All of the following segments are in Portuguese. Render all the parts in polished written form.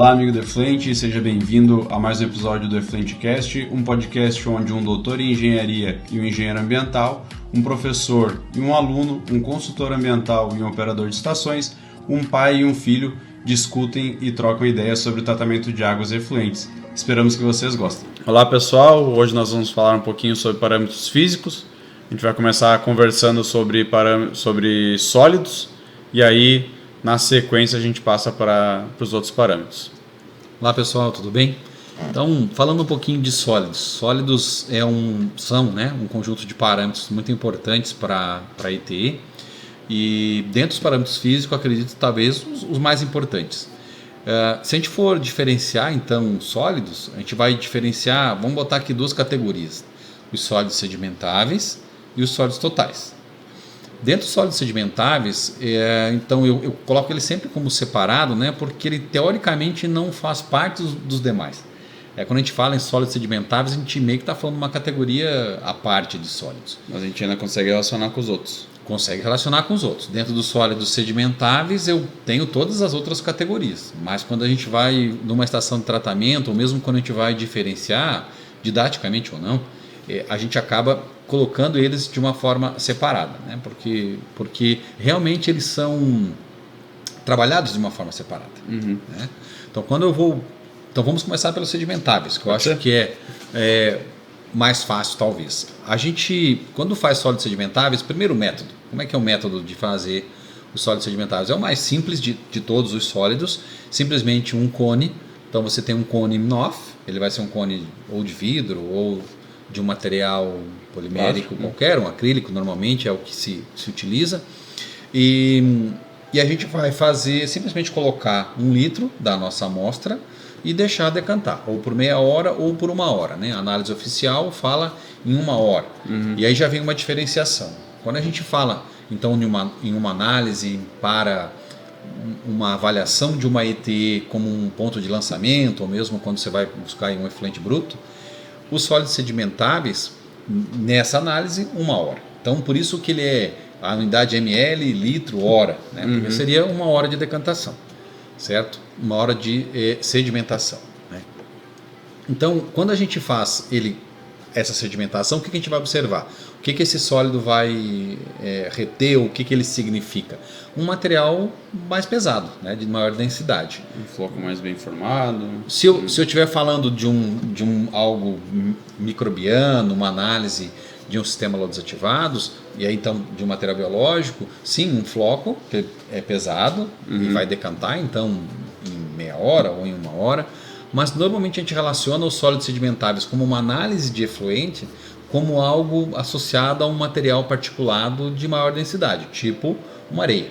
Olá, amigo do Efluente, seja bem-vindo a mais um episódio do EfluenteCast, um podcast onde um doutor em engenharia e um engenheiro ambiental, um professor e um aluno, um consultor ambiental e um operador de estações, um pai e um filho discutem e trocam ideias sobre o tratamento de águas efluentes. Esperamos que vocês gostem. Olá, pessoal, hoje nós vamos falar um pouquinho sobre parâmetros físicos. A gente vai começar conversando sobre sólidos e aí, na sequência, a gente passa para os outros parâmetros. Olá, pessoal, tudo bem? Então, falando um pouquinho de sólidos. Sólidos são um conjunto de parâmetros muito importantes para a ITE. E dentro dos parâmetros físicos, acredito talvez os mais importantes. Se a gente for diferenciar, então, sólidos, a gente vai diferenciar, vamos botar aqui duas categorias. Os sólidos sedimentáveis e os sólidos totais. Dentro dos sólidos sedimentáveis, então eu coloco ele sempre como separado, porque ele teoricamente não faz parte dos demais. Quando a gente fala em sólidos sedimentáveis, a gente meio que está falando de uma categoria à parte de sólidos. Mas a gente ainda consegue relacionar com os outros. Consegue relacionar com os outros. Dentro dos sólidos sedimentáveis, eu tenho todas as outras categorias. Mas quando a gente vai numa estação de tratamento, ou mesmo quando a gente vai diferenciar, didaticamente ou não, a gente acaba colocando eles de uma forma separada, porque realmente eles são trabalhados de uma forma separada. Então, então vamos começar pelos sedimentáveis, que eu acho que é mais fácil talvez. A gente, quando faz sólidos sedimentáveis, primeiro método, como é que é o método de fazer os sólidos sedimentáveis? É o mais simples de todos os sólidos, simplesmente um cone. Então você tem um cone MNOF, ele vai ser um cone ou de vidro ou de um material polimérico qualquer, um acrílico normalmente é o que se utiliza, e a gente vai simplesmente colocar 1 litro da nossa amostra e deixar decantar, ou por meia hora ou por 1 hora, A análise oficial fala em 1 hora, e aí já vem uma diferenciação. Quando a gente fala então em uma análise para uma avaliação de uma ETE como um ponto de lançamento, ou mesmo quando você vai buscar um efluente bruto, os sólidos sedimentáveis, nessa análise, 1 hora. Então, por isso que ele é a unidade ml, litro, hora. Porque seria 1 hora de decantação, certo? 1 hora de sedimentação. Então, quando a gente faz essa sedimentação, o que a gente vai observar? O que esse sólido vai reter, o que ele significa? Um material mais pesado, de maior densidade. Um floco mais bem formado. Se eu estiver falando de algo microbiano, uma análise de um sistema lodos ativados, e aí então de um material biológico, sim, um floco que é pesado e vai decantar então em meia hora ou em 1 hora, mas normalmente a gente relaciona os sólidos sedimentáveis como uma análise de efluente como algo associado a um material particulado de maior densidade, tipo uma areia,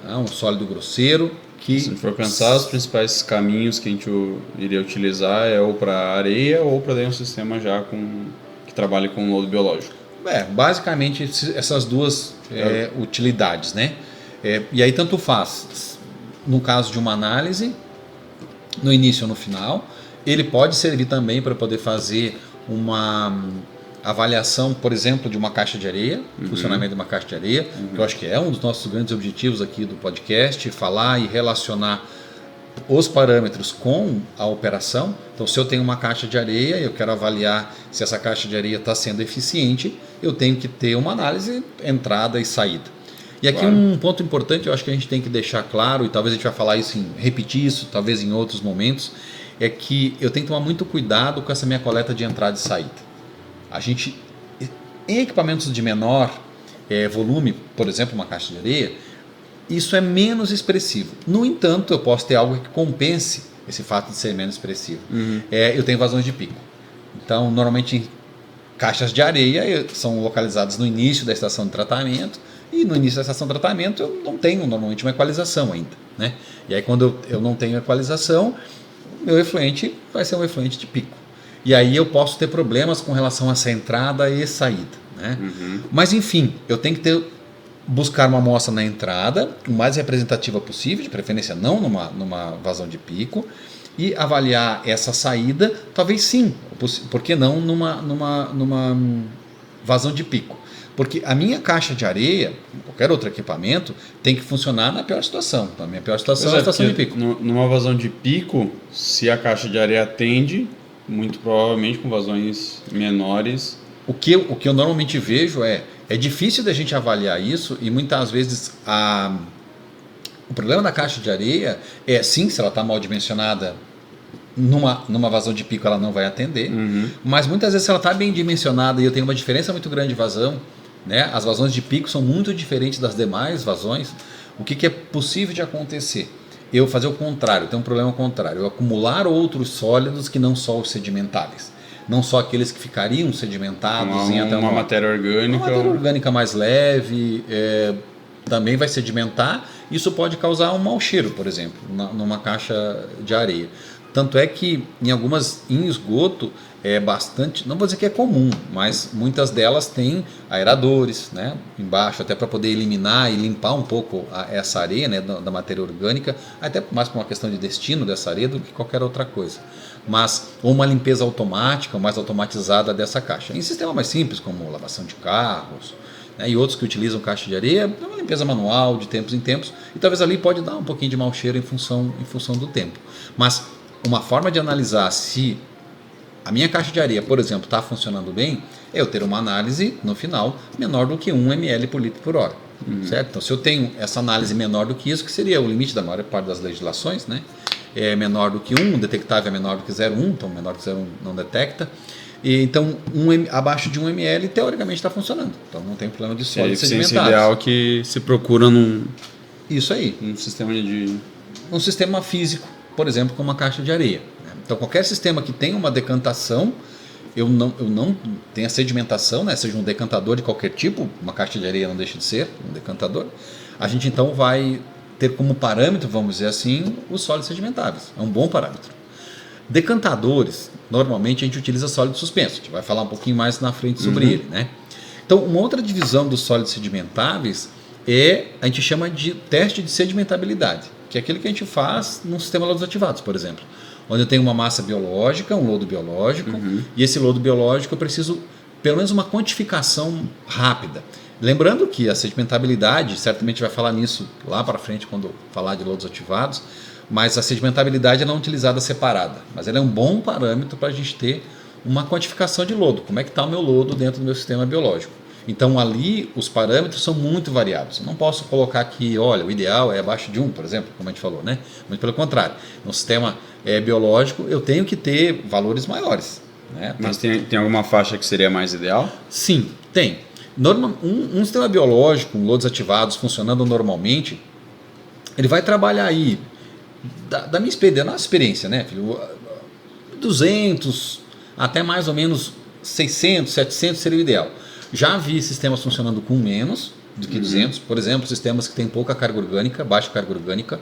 um sólido grosseiro. Se a gente for pensar, os principais caminhos que a gente iria utilizar é ou para areia ou para um sistema já que trabalhe com lodo biológico. Basicamente essas duas utilidades, e aí tanto faz, no caso de uma análise, no início ou no final, ele pode servir também para poder fazer uma avaliação, por exemplo, de uma caixa de areia, funcionamento de uma caixa de areia, que eu acho que é um dos nossos grandes objetivos aqui do podcast, falar e relacionar os parâmetros com a operação. Então, se eu tenho uma caixa de areia e eu quero avaliar se essa caixa de areia está sendo eficiente, eu tenho que ter uma análise entrada e saída. E aqui um ponto importante, eu acho que a gente tem que deixar claro, e talvez a gente vai falar isso, repetir isso, talvez em outros momentos, é que eu tenho que tomar muito cuidado com essa minha coleta de entrada e saída. A gente, em equipamentos de menor volume, por exemplo, uma caixa de areia, isso é menos expressivo. No entanto, eu posso ter algo que compense esse fato de ser menos expressivo. Eu tenho vazões de pico. Então, normalmente, caixas de areia são localizadas no início da estação de tratamento, e no início da estação de tratamento eu não tenho normalmente uma equalização ainda. E aí, quando eu não tenho equalização, meu efluente vai ser um efluente de pico. E aí eu posso ter problemas com relação a essa entrada e saída. Mas enfim, eu tenho que buscar uma amostra na entrada, o mais representativa possível, de preferência não numa vazão de pico, e avaliar essa saída, talvez sim, por que não numa vazão de pico. Porque a minha caixa de areia, qualquer outro equipamento, tem que funcionar na pior situação. Então, a minha pior situação é a estação de pico. Numa vazão de pico, se a caixa de areia atende, muito provavelmente com vazões menores... O que eu normalmente vejo é difícil da gente avaliar isso e muitas vezes o problema da caixa de areia é, sim, se ela está mal dimensionada, numa vazão de pico ela não vai atender, mas muitas vezes se ela está bem dimensionada e eu tenho uma diferença muito grande de vazão, né, as vazões de pico são muito diferentes das demais vazões, o que é possível de acontecer? Eu fazer o contrário, ter um problema contrário, eu acumular outros sólidos que não só os sedimentáveis. Não só aqueles que ficariam sedimentados em até uma matéria orgânica. Uma matéria orgânica mais leve, também vai sedimentar. Isso pode causar um mau cheiro, por exemplo, numa caixa de areia. Tanto é que em esgoto é bastante, não vou dizer que é comum, mas muitas delas têm aeradores, né, embaixo, até para poder eliminar e limpar um pouco essa areia, né, da matéria orgânica, até mais por uma questão de destino dessa areia do que qualquer outra coisa. Mas ou uma limpeza automática, mais automatizada dessa caixa. Em sistema mais simples, como lavação de carros, né, e outros que utilizam caixa de areia, é uma limpeza manual de tempos em tempos, e talvez ali pode dar um pouquinho de mau cheiro em função do tempo. Mas uma forma de analisar se a minha caixa de areia, por exemplo, está funcionando bem, é eu ter uma análise no final menor do que 1 ml por litro por hora. Certo? Então, se eu tenho essa análise menor do que isso, que seria o limite da maior parte das legislações, né? É menor do que 1, detectável é menor do que 0,1, então menor do que 0,1 não detecta. Então, abaixo de 1 ml, teoricamente está funcionando. Então, não tem problema de sólidos sedimentares. É ideal que se procura Isso aí. Um sistema de... Um sistema físico, por exemplo, como uma caixa de areia. Então, qualquer sistema que tenha uma decantação, eu não tenha sedimentação, né, seja um decantador de qualquer tipo, uma caixa de areia não deixa de ser um decantador, a gente então vai ter como parâmetro, vamos dizer assim, os sólidos sedimentáveis. É um bom parâmetro. Decantadores, normalmente a gente utiliza sólidos suspensos. A gente vai falar um pouquinho mais na frente sobre ele, né? Então, uma outra divisão dos sólidos sedimentáveis a gente chama de teste de sedimentabilidade, que é aquele que a gente faz num sistema de lodos ativados, por exemplo, onde eu tenho uma massa biológica, um lodo biológico, e esse lodo biológico eu preciso pelo menos uma quantificação rápida. Lembrando que a sedimentabilidade, certamente vai falar nisso lá para frente quando falar de lodos ativados, mas a sedimentabilidade não é utilizada separada, mas ela é um bom parâmetro para a gente ter uma quantificação de lodo, como é que está o meu lodo dentro do meu sistema biológico. Então ali os parâmetros são muito variados. Eu não posso colocar aqui, olha, o ideal é abaixo de 1, por exemplo, como a gente falou, né? Muito pelo contrário, no sistema biológico eu tenho que ter valores maiores. Né? Mas tem alguma faixa que seria mais ideal? Sim, tem. Um sistema biológico, com lodos ativados funcionando normalmente, ele vai trabalhar aí, da nossa experiência, né, filho? 200 até mais ou menos 600, 700 seria o ideal. Já vi sistemas funcionando com menos do que 200, por exemplo, sistemas que têm pouca carga orgânica, baixa carga orgânica,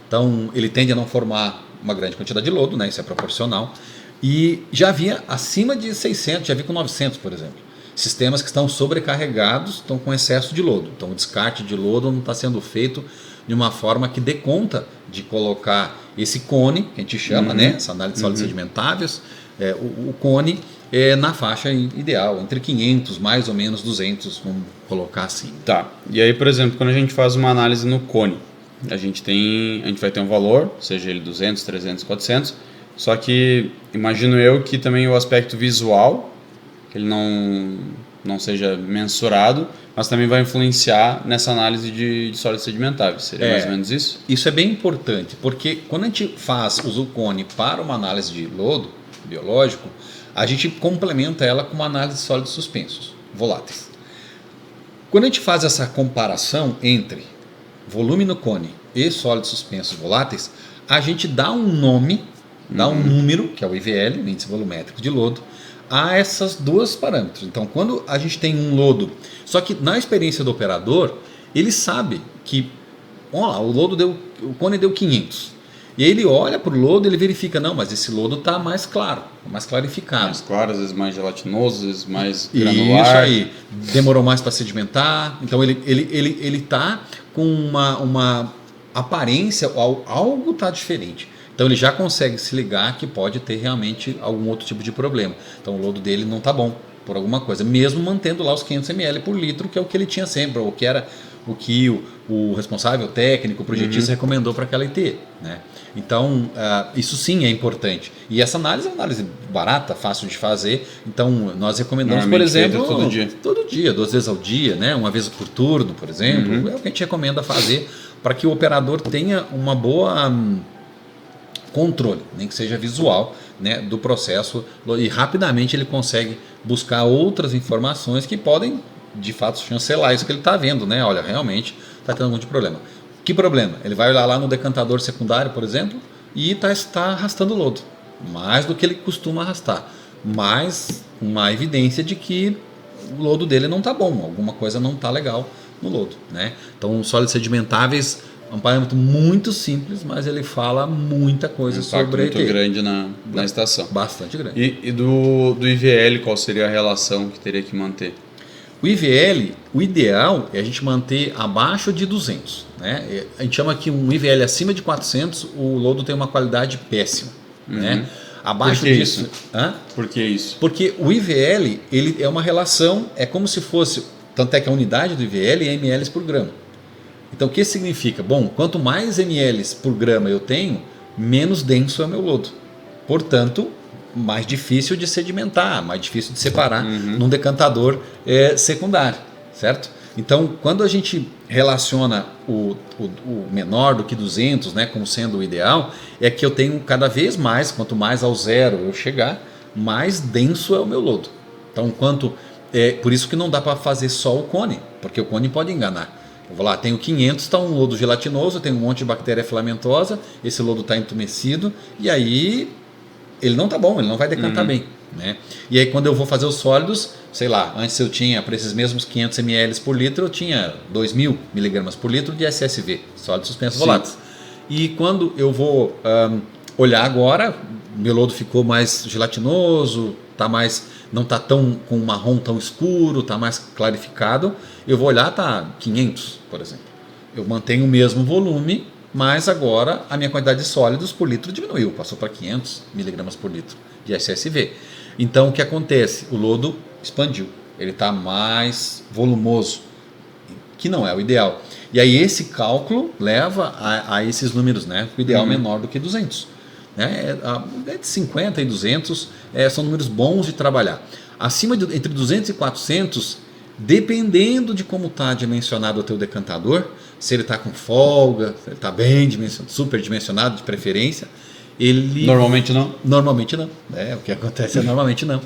então ele tende a não formar uma grande quantidade de lodo, né, isso é proporcional, e já havia acima de 600, já vi com 900, por exemplo. Sistemas que estão sobrecarregados, estão com excesso de lodo. Então o descarte de lodo não está sendo feito de uma forma que dê conta de colocar esse cone, que a gente chama, né, essa análise de sólidos sedimentáveis, o cone na faixa ideal, entre 500, mais ou menos 200, vamos colocar assim. Tá, e aí, por exemplo, quando a gente faz uma análise no cone, a gente vai ter um valor, seja ele 200, 300, 400, só que imagino eu que também o aspecto visual, que ele não seja mensurado, mas também vai influenciar nessa análise de sólidos sedimentáveis. Seria mais ou menos isso? Isso é bem importante, porque quando a gente usa o cone para uma análise de lodo biológico, a gente complementa ela com uma análise de sólidos suspensos, voláteis. Quando a gente faz essa comparação entre volume no cone e sólidos suspensos voláteis, a gente dá um nome, dá um número, que é o IVL, o índice volumétrico de lodo, a essas duas parâmetros. Então, quando a gente tem um lodo, só que na experiência do operador, ele sabe que, olha lá, o cone deu 500. E aí ele olha para o lodo e ele verifica, não, mas esse lodo está mais claro, mais clarificado. Mais claro, às vezes mais gelatinoso, às vezes mais granular. Isso aí, demorou mais para sedimentar. Então ele está com uma aparência, algo está diferente. Então ele já consegue se ligar que pode ter realmente algum outro tipo de problema. Então o lodo dele não está bom, por alguma coisa, mesmo mantendo lá os 500 ml por litro, que é o que ele tinha sempre, ou que era o que o responsável técnico, o projetista recomendou para aquela IT, né? Então, isso sim é importante. E essa análise é uma análise barata, fácil de fazer. Então, nós recomendamos, por exemplo, todo dia, 2 vezes ao dia, né? Uma vez por turno, por exemplo. É o que a gente recomenda fazer para que o operador tenha uma boa controle, nem que seja visual, né, do processo, e rapidamente ele consegue buscar outras informações que podem, de fato, chancelar isso que ele está vendo, né? Olha, realmente está tendo algum tipo de problema. Que problema? Ele vai olhar lá no decantador secundário, por exemplo, e está arrastando lodo, mais do que ele costuma arrastar, mais uma evidência de que o lodo dele não está bom, alguma coisa não está legal no lodo, né? Então, sólidos sedimentáveis é um parâmetro muito simples, mas ele fala muita coisa sobre muito grande na estação. Bastante grande. E do IVL, qual seria a relação que teria que manter? O IVL, o ideal é a gente manter abaixo de 200. Né? A gente chama que um IVL acima de 400, o lodo tem uma qualidade péssima. Né? Abaixo disso. Por que isso? Porque o IVL ele é uma relação, é como se fosse, tanto é que a unidade do IVL é ml por grama. Então o que significa? Bom, quanto mais ml por grama eu tenho, menos denso é o meu lodo. Portanto, mais difícil de sedimentar, mais difícil de separar num decantador secundário, certo? Então, quando a gente relaciona o menor do que 200, né, como sendo o ideal, é que eu tenho cada vez mais, quanto mais ao zero eu chegar, mais denso é o meu lodo. Então, por isso que não dá para fazer só o cone, porque o cone pode enganar. Eu vou lá, tenho 500, está um lodo gelatinoso, tem um monte de bactéria filamentosa, esse lodo está entumecido, e aí ele não está bom, ele não vai decantar bem. Né? E aí quando eu vou fazer os sólidos, sei lá, antes eu tinha, para esses mesmos 500 ml por litro, eu tinha 2.000 miligramas por litro de SSV, sólidos suspensos voláteis. E quando eu vou olhar agora, meu lodo ficou mais gelatinoso, não está tão com um marrom tão escuro, está mais clarificado, eu vou olhar, está 500, por exemplo. Eu mantenho o mesmo volume, mas agora a minha quantidade de sólidos por litro diminuiu, passou para 500 miligramas por litro de SSV. Então o que acontece? O lodo expandiu, ele está mais volumoso, que não é o ideal. E aí esse cálculo leva a esses números, né? O ideal menor do que 200. Né? De 50 e 200 são números bons de trabalhar. Entre 200 e 400, dependendo de como está dimensionado o teu decantador, se ele está com folga, se ele está bem dimensionado, super dimensionado de preferência, ele... Normalmente não? Normalmente não. O que acontece é normalmente não.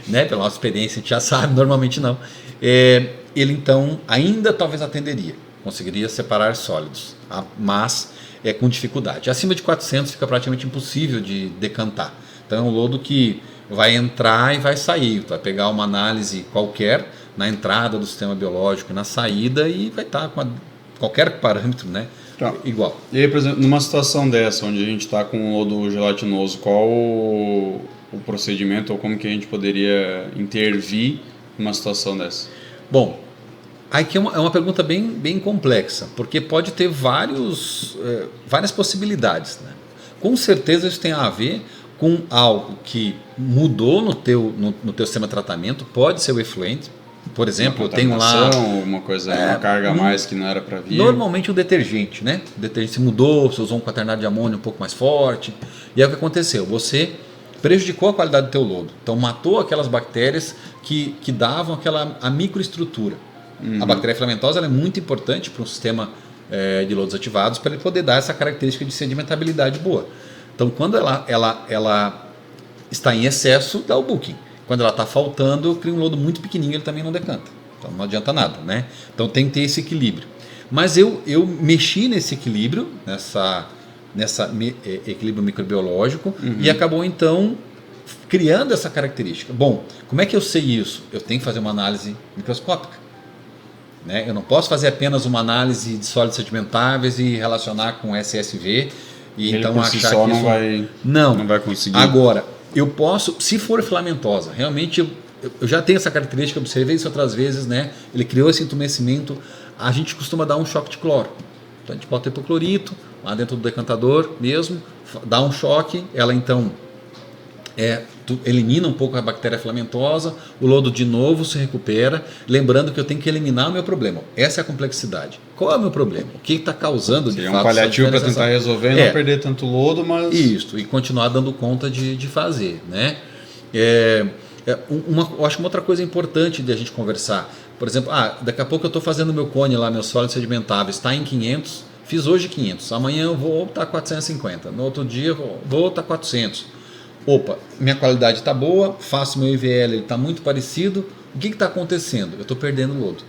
Né? Pela nossa experiência a gente já sabe, normalmente não. Ele então ainda talvez atenderia, conseguiria separar sólidos, mas com dificuldade. Acima de 400 fica praticamente impossível de decantar. Então é um lodo que vai entrar e vai sair. Tu vai pegar uma análise qualquer na entrada do sistema biológico, na saída, e vai estar com qualquer parâmetro, né? Tá. Igual. E aí, por exemplo, numa situação dessa, onde a gente está com um lodo gelatinoso, qual o procedimento ou como que a gente poderia intervir numa situação dessa? Bom, aqui é uma pergunta bem complexa, porque pode ter várias possibilidades. Né? Com certeza isso tem a ver com algo que mudou no teu sistema de tratamento, pode ser o efluente. Por exemplo, eu tenho lá uma carga a mais que não era para vir. Normalmente o detergente, né? O detergente se mudou, você usou um quaternário de amônio um pouco mais forte. E aí o que aconteceu? Você prejudicou a qualidade do teu lodo. Então matou aquelas bactérias que davam a microestrutura. A bactéria filamentosa ela é muito importante para um sistema de lodos ativados para ele poder dar essa característica de sedimentabilidade boa. Então quando ela está em excesso, dá o booking. Quando ela está faltando, eu crio um lodo muito pequenininho, ele também não decanta. Então não adianta nada, né? Então tem que ter esse equilíbrio. Mas eu mexi nesse equilíbrio, nessa equilíbrio microbiológico, e acabou então criando essa característica. Bom, como é que eu sei isso? Eu tenho que fazer uma análise microscópica. Né? Eu não posso fazer apenas uma análise de sólidos sedimentáveis e relacionar com SSV e ele então por achar si só que isso não vai conseguir. Agora, eu posso, se for filamentosa, realmente eu já tenho essa característica, observei isso outras vezes, né? Ele criou esse entumecimento, a gente costuma dar um choque de cloro. Então a gente bota hipoclorito lá dentro do decantador mesmo, dá um choque, ela então Tu elimina um pouco a bactéria filamentosa, o lodo de novo se recupera, lembrando que eu tenho que eliminar o meu problema. Essa é a complexidade. Qual é o meu problema? O que está causando de fato? É um paliativo para tentar resolver e não perder tanto lodo, mas... Isso, e continuar dando conta de fazer, né? Eu acho que uma outra coisa importante de a gente conversar, por exemplo, daqui a pouco eu estou fazendo meu cone lá, meu sólido sedimentável, está em 500, fiz hoje 500, amanhã eu vou estar 450, no outro dia eu vou estar 400. Opa, minha qualidade está boa, faço meu IVL, ele está muito parecido, o que está acontecendo? Eu estou perdendo lodo.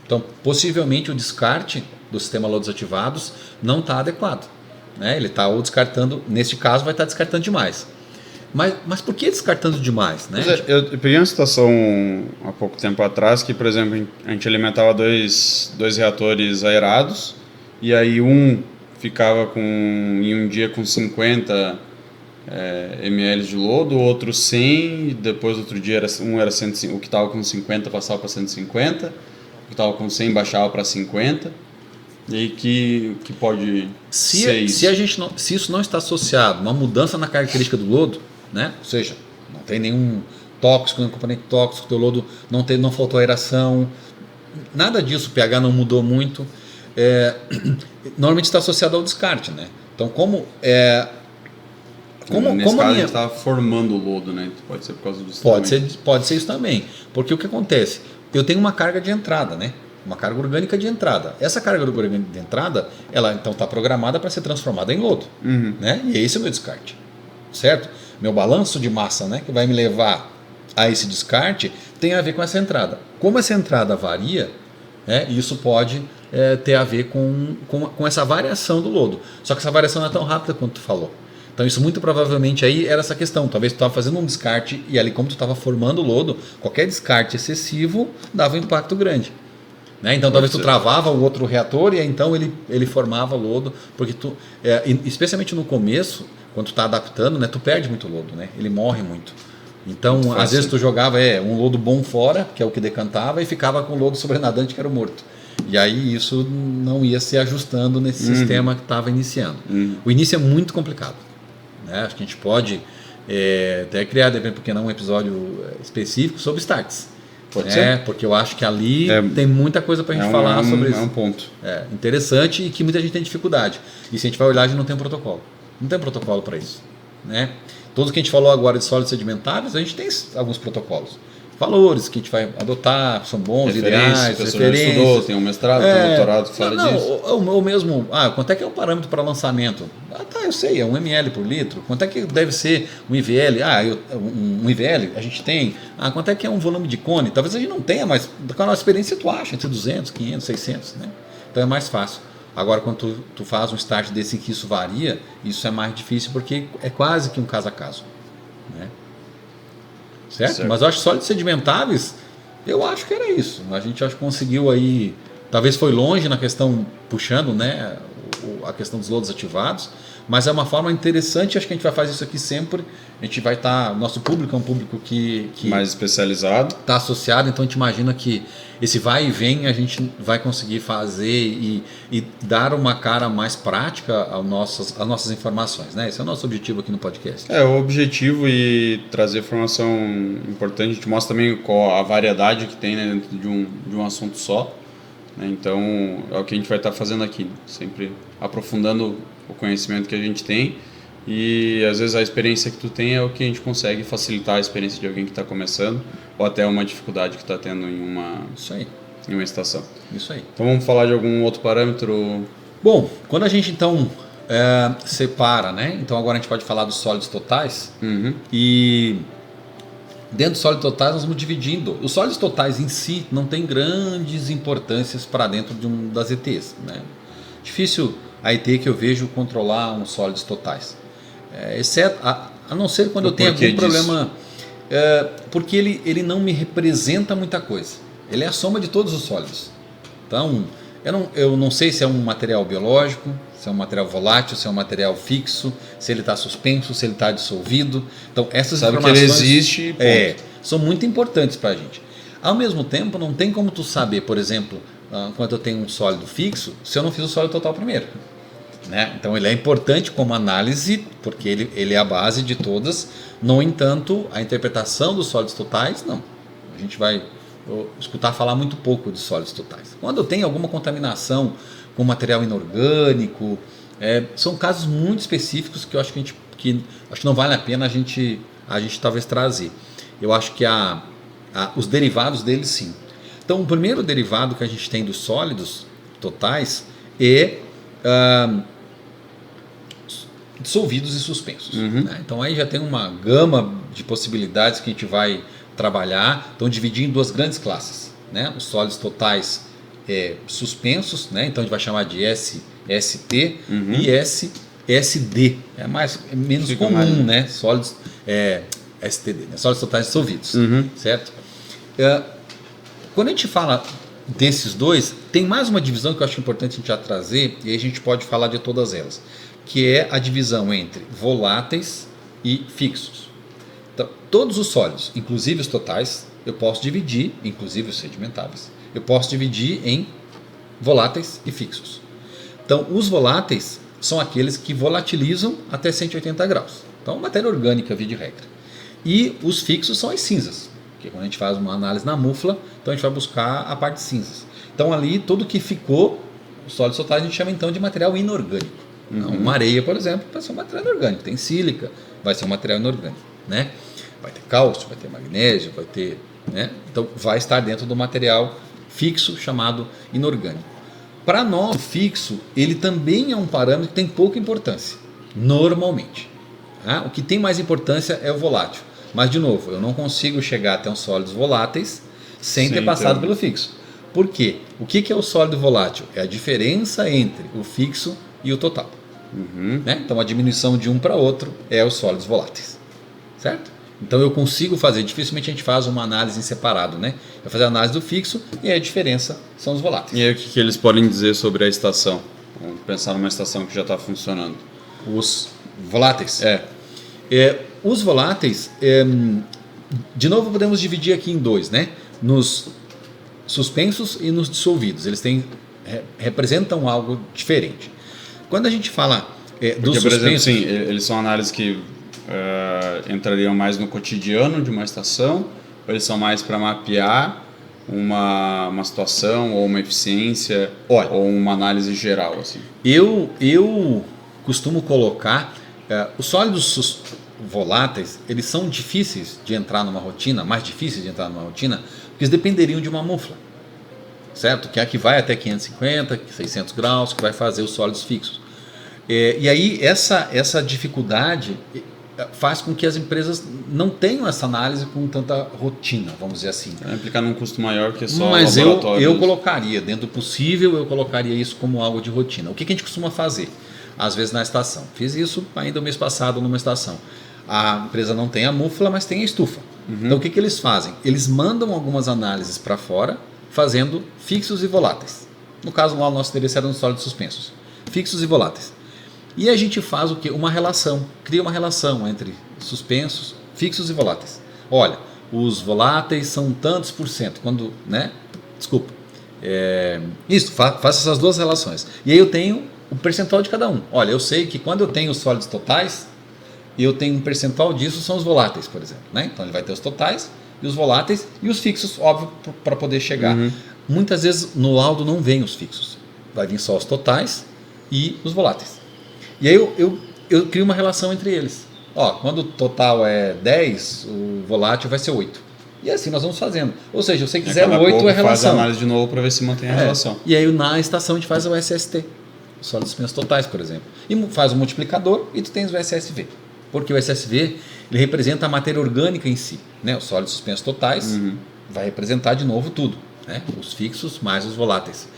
Então, possivelmente o descarte do sistema lodos ativados não está adequado, né? Ele está ou descartando, neste caso vai estar descartando demais. Mas por que descartando demais, né? Eu peguei uma situação há pouco tempo atrás que, por exemplo, a gente alimentava dois reatores aerados e aí um ficava em um dia com 50 ml de lodo, o outro 100, e depois outro dia um era 150, o que estava com 50 passava para 150, o que estava com 100 baixava para 50. E aí que pode ser isso? Se isso não está associado a uma mudança na característica do lodo, né? Ou seja, não tem nenhum tóxico, nenhum componente tóxico, o teu lodo não faltou aeração, nada disso, o pH não mudou muito, normalmente está associado ao descarte, né? Então nesse caso a gente estava formando o lodo, né? Pode ser por causa disso pode ser isso também, porque o que acontece? Eu tenho uma carga de entrada, né? Uma carga orgânica de entrada. Essa carga orgânica de entrada, ela então está programada para ser transformada em lodo, né? E esse é o meu descarte, certo? Meu balanço de massa, né, que vai me levar a esse descarte, tem a ver com essa entrada. Como essa entrada varia, isso pode ter a ver com essa variação do lodo. Só que essa variação não é tão rápida quanto tu falou. Então isso muito provavelmente aí era essa questão. Talvez tu estava fazendo um descarte e ali como tu estava formando o lodo, qualquer descarte excessivo dava um impacto grande. Né? Então talvez tu travava o outro reator e então ele formava lodo, porque especialmente no começo, quando tu está adaptando, né, tu perde muito lodo, né? Ele morre muito. Então às vezes tu jogava um lodo bom fora, que é o que decantava, e ficava com o lodo sobrenadante, que era o morto. E aí isso não ia se ajustando nesse sistema que estava iniciando. O início é muito complicado, né? Acho que a gente pode até criar, porque não um episódio específico sobre starts. Pode ser? Porque eu acho que ali tem muita coisa para a gente falar sobre isso. É um ponto. Interessante e que muita gente tem dificuldade. E se a gente vai olhar, a gente não tem protocolo. Não tem protocolo para isso, né? Tudo que a gente falou agora de sólidos sedimentares, a gente tem alguns protocolos. Valores que a gente vai adotar, são bons, ideais, referências. Estudou, tem um mestrado, tem um doutorado que fala disso. Ou mesmo, quanto é que é o parâmetro para lançamento? Eu sei, é 1 ml por litro. Quanto é que deve ser um IVL? Um IVL a gente tem. Quanto é que é um volume de cone? Talvez a gente não tenha, mas com a nossa experiência tu acha, entre 200, 500, 600, né? Então é mais fácil. Agora, quando tu faz um start desse em que isso varia, isso é mais difícil porque é quase que um caso a caso, né? Certo? Mas eu acho que sólidos sedimentáveis, eu acho que era isso. A gente acho que conseguiu aí, talvez foi longe na questão, puxando, né, a questão dos lodos ativados, mas é uma forma interessante. Acho que a gente vai fazer isso aqui sempre. A gente vai estar, nosso público é um público que mais especializado, está associado, então a gente imagina que esse vai e vem a gente vai conseguir fazer e dar uma cara mais prática às nossas informações, né? Esse é o nosso objetivo aqui no podcast. O objetivo, e trazer informação importante. A gente mostra também qual a variedade que tem, né, dentro de um assunto só, né? Então é o que a gente vai estar fazendo aqui, né? Sempre aprofundando o conhecimento que a gente tem. E às vezes a experiência que tu tem é o que a gente consegue facilitar a experiência de alguém que está começando, ou até uma dificuldade que está tendo em uma estação. Isso aí. Então vamos falar de algum outro parâmetro? Bom, quando a gente então separa, né? Então agora a gente pode falar dos sólidos totais. E dentro dos sólidos totais nós vamos dividindo. Os sólidos totais em si não tem grandes importâncias para dentro das ETs, né? Difícil a ET que eu vejo controlar uns sólidos totais. Exceto, a não ser quando eu tenho algum problema, porque ele não me representa muita coisa. Ele é a soma de todos os sólidos. Então, eu não sei se é um material biológico, se é um material volátil, se é um material fixo, se ele está suspenso, se ele está dissolvido. Então, essas informações que ele existe, são muito importantes para a gente. Ao mesmo tempo, não tem como tu saber, por exemplo, quando eu tenho um sólido fixo, se eu não fiz o sólido total primeiro. né? Então ele é importante como análise, porque ele é a base de todas. No entanto, a interpretação dos sólidos totais, não. A gente vai escutar falar muito pouco de sólidos totais. Quando eu tenho alguma contaminação com material inorgânico, são casos muito específicos que eu acho que não vale a pena a gente talvez trazer. Eu acho que os derivados deles, sim. Então, o primeiro derivado que a gente tem dos sólidos totais é dissolvidos e suspensos. Né? Então, aí já tem uma gama de possibilidades que a gente vai trabalhar. Então, dividir em duas grandes classes. Né? Os sólidos totais suspensos, né? Então a gente vai chamar de ST e SD. É menos Fica comum, mais... né? Sólidos STD, né? Sólidos totais dissolvidos, certo? Quando a gente fala desses dois, tem mais uma divisão que eu acho importante a gente já trazer, e aí a gente pode falar de todas elas, que é a divisão entre voláteis e fixos. Então, todos os sólidos, inclusive os totais, eu posso dividir, inclusive os sedimentáveis, eu posso dividir em voláteis e fixos. Então, os voláteis são aqueles que volatilizam até 180 graus. Então, matéria orgânica, via de regra. E os fixos são as cinzas, porque quando a gente faz uma análise na mufla, então a gente vai buscar a parte de cinzas. Então, ali, tudo que ficou, os sólidos totais, a gente chama então de material inorgânico. Então, uma areia, por exemplo, vai ser um material inorgânico. Tem sílica, vai ser um material inorgânico. Né? Vai ter cálcio, vai ter magnésio, vai ter... Né? Então, vai estar dentro do material fixo chamado inorgânico. Para nós, o fixo, ele também é um parâmetro que tem pouca importância, normalmente. Tá? O que tem mais importância é o volátil. Mas, de novo, eu não consigo chegar até uns sólidos voláteis sem ter passado pelo fixo. Por quê? O que é o sólido volátil? É a diferença entre o fixo e o total. Né? Então, a diminuição de um para outro é os sólidos voláteis. Certo? Então, eu consigo fazer, dificilmente a gente faz uma análise em separado, né? Vai fazer a análise do fixo e aí a diferença são os voláteis. E aí o que eles podem dizer sobre a estação? Vamos pensar numa estação que já está funcionando. Os voláteis? Os voláteis, de novo, podemos dividir aqui em dois, né? Nos suspensos e nos dissolvidos. Eles representam algo diferente. Quando a gente fala dos suspensos... Por exemplo, sim, eles são análises que entrariam mais no cotidiano de uma estação, ou eles são mais para mapear uma situação ou uma eficiência, ou uma análise geral? Assim? Eu costumo colocar... os sólidos voláteis, eles são difíceis de entrar numa rotina, mais difíceis de entrar numa rotina, porque eles dependeriam de uma mufla, certo? Que é a que vai até 550, 600 graus, que vai fazer os sólidos fixos. E aí essa dificuldade faz com que as empresas não tenham essa análise com tanta rotina, vamos dizer assim. Vai implicar num custo maior que só Mas laboratório. eu colocaria, dentro do possível, eu colocaria isso como algo de rotina. O que a gente costuma fazer? Às vezes na estação. Fiz isso ainda o mês passado numa estação. A empresa não tem a mufla, mas tem a estufa. Então o que eles fazem? Eles mandam algumas análises para fora, fazendo fixos e voláteis. No caso lá, o nosso interesse era nos sólidos suspensos. Fixos e voláteis. E a gente faz o quê? Uma relação. Cria uma relação entre suspensos, fixos e voláteis. Olha, os voláteis são tantos por cento. Quando, né? Desculpa. Isso, faço essas duas relações. E aí eu tenho o percentual de cada um. Olha, eu sei que quando eu tenho os sólidos totais, eu tenho um percentual disso, são os voláteis, por exemplo. Né? Então ele vai ter os totais e os voláteis e os fixos, óbvio, para poder chegar. Muitas vezes no laudo não vem os fixos. Vai vir só os totais e os voláteis. E aí eu crio uma relação entre eles. Quando o total é 10, o volátil vai ser 8. E assim nós vamos fazendo. Ou seja, eu sei que 0,8 é a relação. Faz a análise de novo para ver se mantém a relação. E aí na estação a gente faz o SST. Sólidos suspensos totais, por exemplo. E faz o multiplicador e tu tens o SSV. Porque o SSV ele representa a matéria orgânica em si. Né? Os sólidos suspensos totais vai representar de novo tudo. Né? Os fixos mais os voláteis.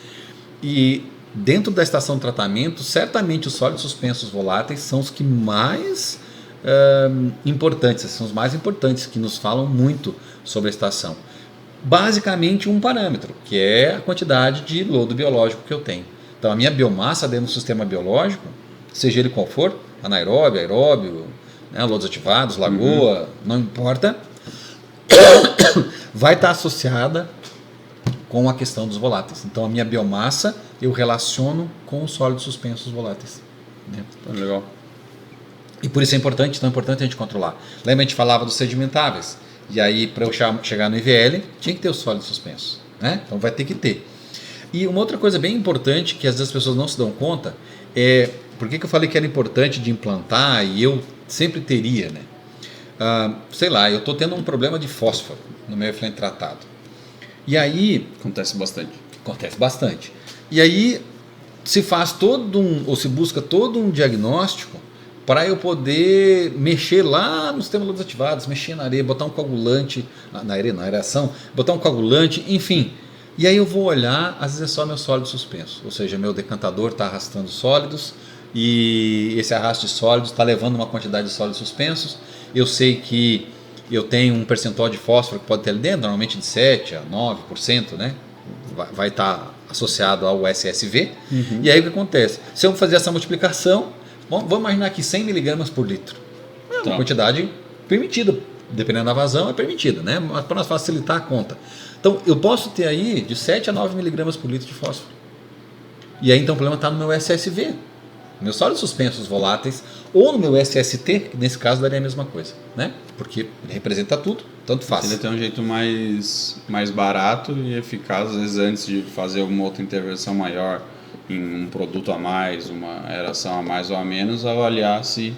E dentro da estação de tratamento, certamente os sólidos suspensos voláteis são os que mais importantes, são os mais importantes, que nos falam muito sobre a estação. Basicamente um parâmetro, que é a quantidade de lodo biológico que eu tenho. Então a minha biomassa dentro do sistema biológico, seja ele qual for, anaeróbio, aeróbio, né, lodos ativados, lagoa, não importa, vai estar associada com a questão dos voláteis. Então a minha biomassa eu relaciono com os sólidos suspensos voláteis. né? Legal. E por isso é importante, tão importante a gente controlar. Lembra, a gente falava dos sedimentáveis. E aí, para eu chegar no IVL, tinha que ter os sólidos suspensos, né? Então vai ter que ter. E uma outra coisa bem importante, que às vezes as pessoas não se dão conta, é... Por que eu falei que era importante de implantar e eu sempre teria, né? Sei lá, eu estou tendo um problema de fósforo no meu efluente tratado. E aí... Acontece bastante. Acontece bastante. E aí se faz ou se busca todo um diagnóstico para eu poder mexer lá nos termos ativados, mexer na areia, botar um coagulante, na areação, botar um coagulante, enfim. E aí eu vou olhar, às vezes é só meu sólido suspenso, ou seja, meu decantador está arrastando sólidos e esse arrasto de sólidos está levando uma quantidade de sólidos suspensos. Eu sei que eu tenho um percentual de fósforo que pode ter ali dentro, normalmente de 7% a 9%, né? Vai estar associado ao SSV. E aí o que acontece? Se eu fazer essa multiplicação, vamos imaginar aqui 100 mg por litro. É uma quantidade permitida, dependendo da vazão é permitida, né? Mas para nós facilitar a conta. Então eu posso ter aí de 7 a 9 mg por litro de fósforo. E aí então o problema está no meu SSV, meus sólidos suspensos voláteis, ou no meu SST, que nesse caso daria a mesma coisa, né? Porque ele representa tudo, tanto faz. Ele tem um jeito mais barato e eficaz, às vezes antes de fazer alguma outra intervenção maior em um produto a mais, uma aeração a mais ou a menos, avaliar se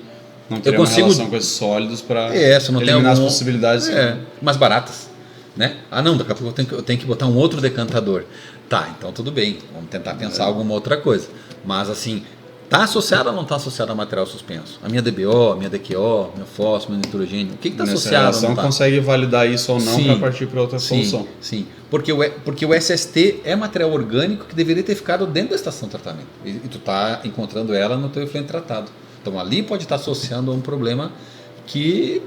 não teria uma relação com esses sólidos para eliminar as possibilidades mais baratas, né? Não, daqui a pouco eu tenho que botar um outro decantador. Tá, então tudo bem, vamos tentar pensar alguma outra coisa. Mas assim, está associado ou não está associado a material suspenso? A minha DBO, a minha DQO, meu fósforo, meu nitrogênio, o que está associado? Nessa relação consegue validar isso ou não para partir para outra solução. Sim, porque o SST é material orgânico que deveria ter ficado dentro da estação de tratamento. E tu está encontrando ela no teu efluente tratado. Então ali pode estar associando a um problema que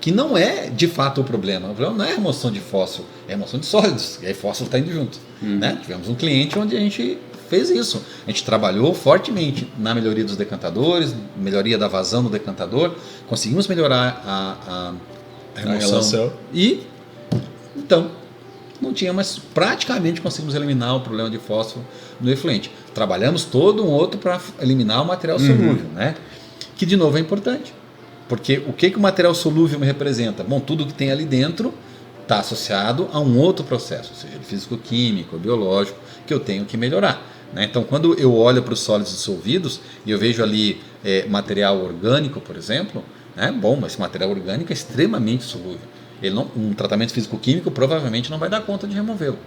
não é de fato o problema. O problema não é a remoção de fósforo, é a remoção de sólidos. E aí fósforo está indo junto. Né? Tivemos um cliente onde a gente fez isso. A gente trabalhou fortemente na melhoria dos decantadores, melhoria da vazão do decantador, conseguimos melhorar a remoção. E então não tinha, mas praticamente conseguimos eliminar o problema de fósforo no efluente. Trabalhamos todo um outro para eliminar o material solúvel, né? Que de novo é importante. Porque o que o material solúvel me representa? Bom, tudo que tem ali dentro está associado a um outro processo, seja físico-químico, biológico, que eu tenho que melhorar. Né? Então, quando eu olho para os sólidos dissolvidos e eu vejo ali material orgânico, por exemplo, né? Bom, mas esse material orgânico é extremamente solúvel. Um tratamento físico-químico provavelmente não vai dar conta de removê-lo.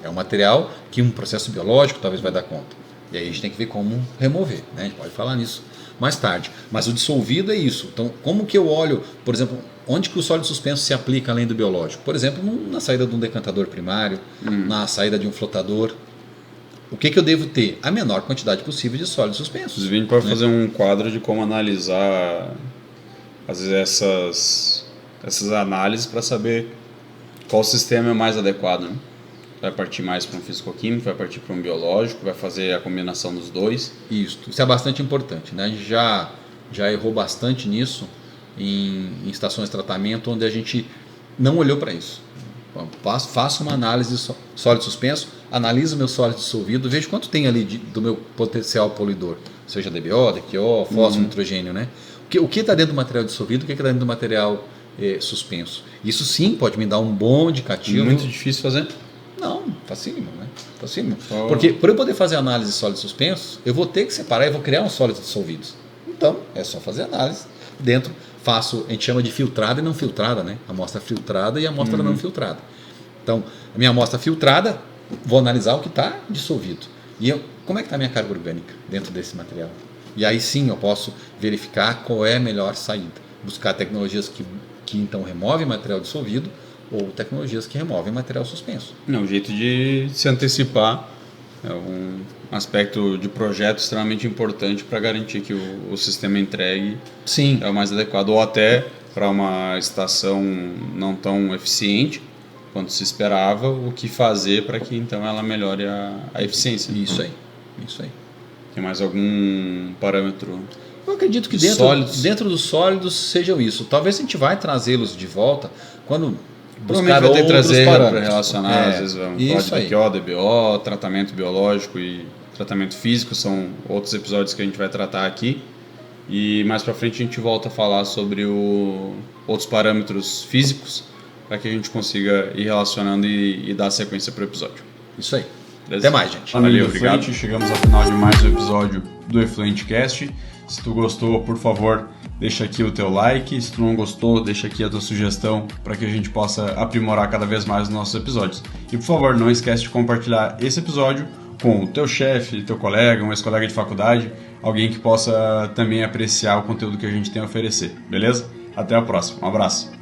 É um material que um processo biológico talvez vai dar conta. E aí a gente tem que ver como remover. Né? A gente pode falar nisso mais tarde. Mas o dissolvido é isso. Então, como que eu olho, por exemplo, onde que o sólido suspenso se aplica além do biológico? Por exemplo, na saída de um decantador primário, na saída de um flotador. O que eu devo ter? A menor quantidade possível de sólidos suspensos. Inclusive, a gente pode fazer um quadro de como analisar às vezes essas análises para saber qual sistema é mais adequado. Né? Vai partir mais para um físico-químico, vai partir para um biológico, vai fazer a combinação dos dois. Isso é bastante importante. Né? A gente já errou bastante nisso em estações de tratamento onde a gente não olhou para isso. Faço uma análise de sólido suspenso, analiso meu sólido dissolvido, vejo quanto tem ali do meu potencial poluidor, seja DBO, DQO, fósforo, nitrogênio, né? O que está dentro do material dissolvido, o que está dentro do material suspenso. Isso sim pode me dar um bom indicativo. Muito difícil fazer? Não, facílimo, né? Facílimo. Porque para eu poder fazer análise de sólidos suspensos, eu vou ter que separar e vou criar uns sólidos dissolvidos. Então, é só fazer análise dentro. A gente chama de filtrada e não filtrada, né? Amostra filtrada e amostra não filtrada. Então, a minha amostra filtrada, vou analisar o que está dissolvido. E como é que está a minha carga orgânica dentro desse material? E aí sim eu posso verificar qual é a melhor saída. Buscar tecnologias que então removem material dissolvido ou tecnologias que removem material suspenso. Um jeito de se antecipar é um aspecto de projeto extremamente importante para garantir que o sistema entregue é o mais adequado, ou até para uma estação não tão eficiente quanto se esperava, o que fazer para que então ela melhore a eficiência. Isso aí. Tem mais algum parâmetro? Eu acredito que dentro dos sólidos sejam isso. Talvez a gente vai trazê-los de volta quando buscar vai ter outros trazer para parâmetros. relacionar, às vezes vamos falar Isso de aí. BQO, DBO, tratamento biológico e tratamento físico, são outros episódios que a gente vai tratar aqui. E mais para frente a gente volta a falar sobre outros parâmetros físicos para que a gente consiga ir relacionando e dar sequência para o episódio. Isso aí. Beleza? Até mais, gente. Valeu, obrigado. Efluente, chegamos ao final de mais um episódio do Efluente Cast. Se tu gostou, por favor, deixa aqui o teu like. Se tu não gostou, deixa aqui a tua sugestão para que a gente possa aprimorar cada vez mais os nossos episódios. E por favor, não esquece de compartilhar esse episódio com o teu chefe, teu colega, um ex-colega de faculdade, alguém que possa também apreciar o conteúdo que a gente tem a oferecer, beleza? Até a próxima, um abraço!